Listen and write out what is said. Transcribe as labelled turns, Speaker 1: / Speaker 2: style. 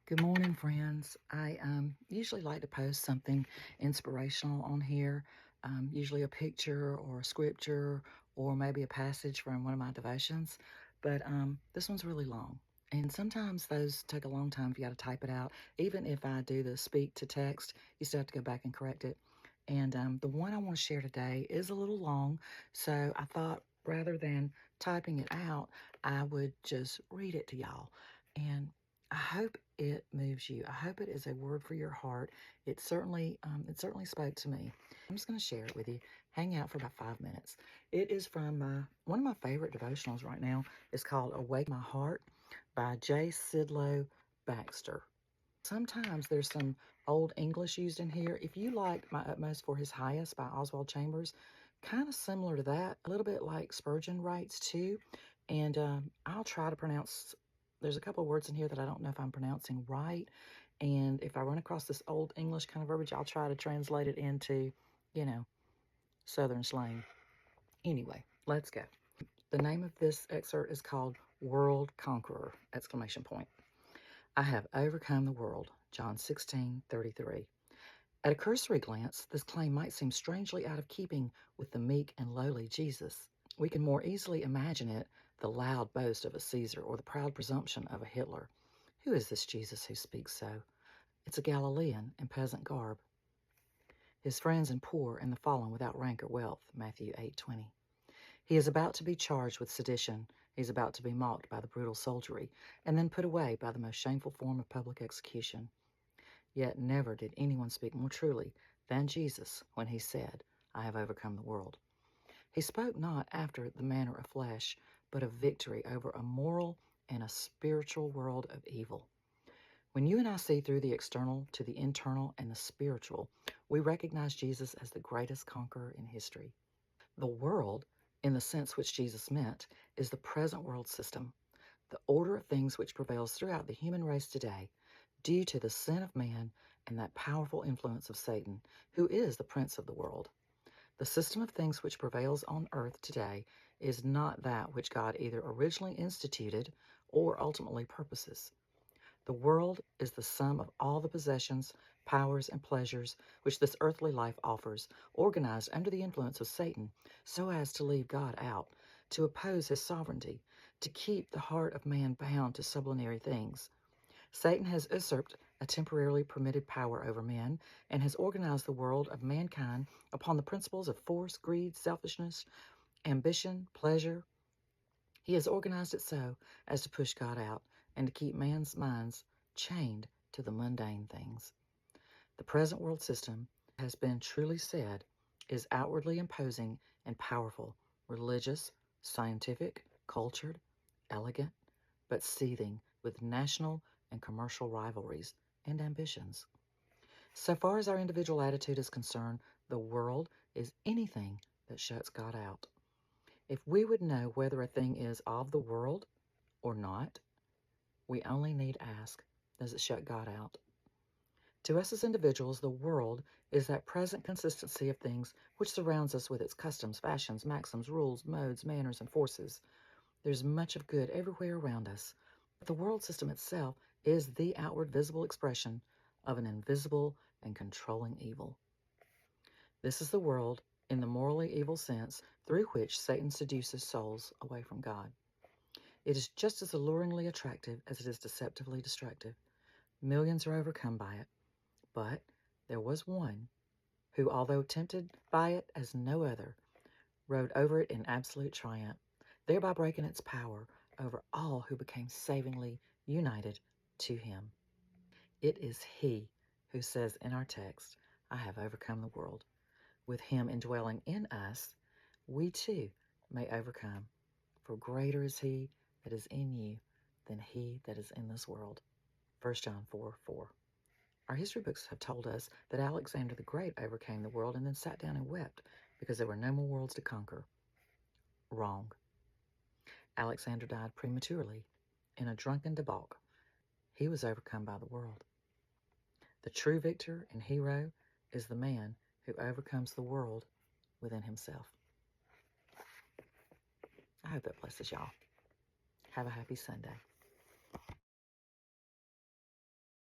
Speaker 1: Good morning, friends. I usually like to post something inspirational on here, usually a picture or a scripture or maybe a passage from one of my devotions. But this one's really long. And sometimes those take a long time if you got to type it out. Even if I do the speak to text, you still have to go back and correct it. And the one I want to share today is a little long. So I thought rather than typing it out, I would just read it to y'all. And I hope it moves you. I hope it is a word for your heart. It certainly spoke to me. I'm just going to share it with you. Hang out for about 5 minutes. It is from one of my favorite devotionals right now. It's called Awake My Heart by J. Sidlow Baxter. Sometimes there's some old English used in here. If you like My Utmost for His Highest by Oswald Chambers, kind of similar to that, a little bit like Spurgeon writes too. And I'll try to pronounce, there's a couple of words in here that I don't know if I'm pronouncing right. And if I run across this old English kind of verbiage, I'll try to translate it into, Southern slang. Anyway, let's go. The name of this excerpt is called World Conqueror, exclamation point. I have overcome the world, John 16:33. At a cursory glance, this claim might seem strangely out of keeping with the meek and lowly Jesus. We can more easily imagine it the loud boast of a Caesar or the proud presumption of a Hitler. Who is this Jesus who speaks so? It's a Galilean in peasant garb. His friends and poor and the fallen without rank or wealth, Matthew 8:20. He is about to be charged with sedition. He's about to be mocked by the brutal soldiery and then put away by the most shameful form of public execution. Yet never did anyone speak more truly than Jesus when he said, I have overcome the world. He spoke not after the manner of flesh, but of victory over a moral and a spiritual world of evil. When you and I see through the external to the internal and the spiritual, we recognize Jesus as the greatest conqueror in history. The world, in the sense which Jesus meant, is the present world system, the order of things which prevails throughout the human race today, due to the sin of man and that powerful influence of Satan, who is the prince of the world. The system of things which prevails on earth today is not that which God either originally instituted or ultimately purposes. The world is the sum of all the possessions, powers, and pleasures which this earthly life offers, organized under the influence of Satan, so as to leave God out, to oppose his sovereignty, to keep the heart of man bound to sublunary things. Satan has usurped a temporarily permitted power over men and has organized the world of mankind upon the principles of force, greed, selfishness, ambition, pleasure. He has organized it so as to push God out and to keep man's minds chained to the mundane things. The present world system has been truly said is outwardly imposing and powerful, religious, scientific, cultured, elegant, but seething with national and commercial rivalries and ambitions. So far as our individual attitude is concerned, the world is anything that shuts God out. If we would know whether a thing is of the world or not, we only need ask, does it shut God out? To us as individuals, the world is that present consistency of things which surrounds us with its customs, fashions, maxims, rules, modes, manners, and forces. There's much of good everywhere around us, but the world system itself is the outward visible expression of an invisible and controlling evil. This is the world, in the morally evil sense, through which Satan seduces souls away from God. It is just as alluringly attractive as it is deceptively destructive. Millions are overcome by it, but there was one who, although tempted by it as no other, rode over it in absolute triumph, thereby breaking its power over all who became savingly united to him. It is he who says in our text, I have overcome the world. With him indwelling in us, we too may overcome. For greater is he that is in you than he that is in this world. 1 John 4:4. Our history books have told us that Alexander the Great overcame the world and then sat down and wept because there were no more worlds to conquer. Wrong. Alexander died prematurely in a drunken debauch. He was overcome by the world. The true victor and hero is the man who overcomes the world within himself. I hope that blesses y'all. Have a happy Sunday.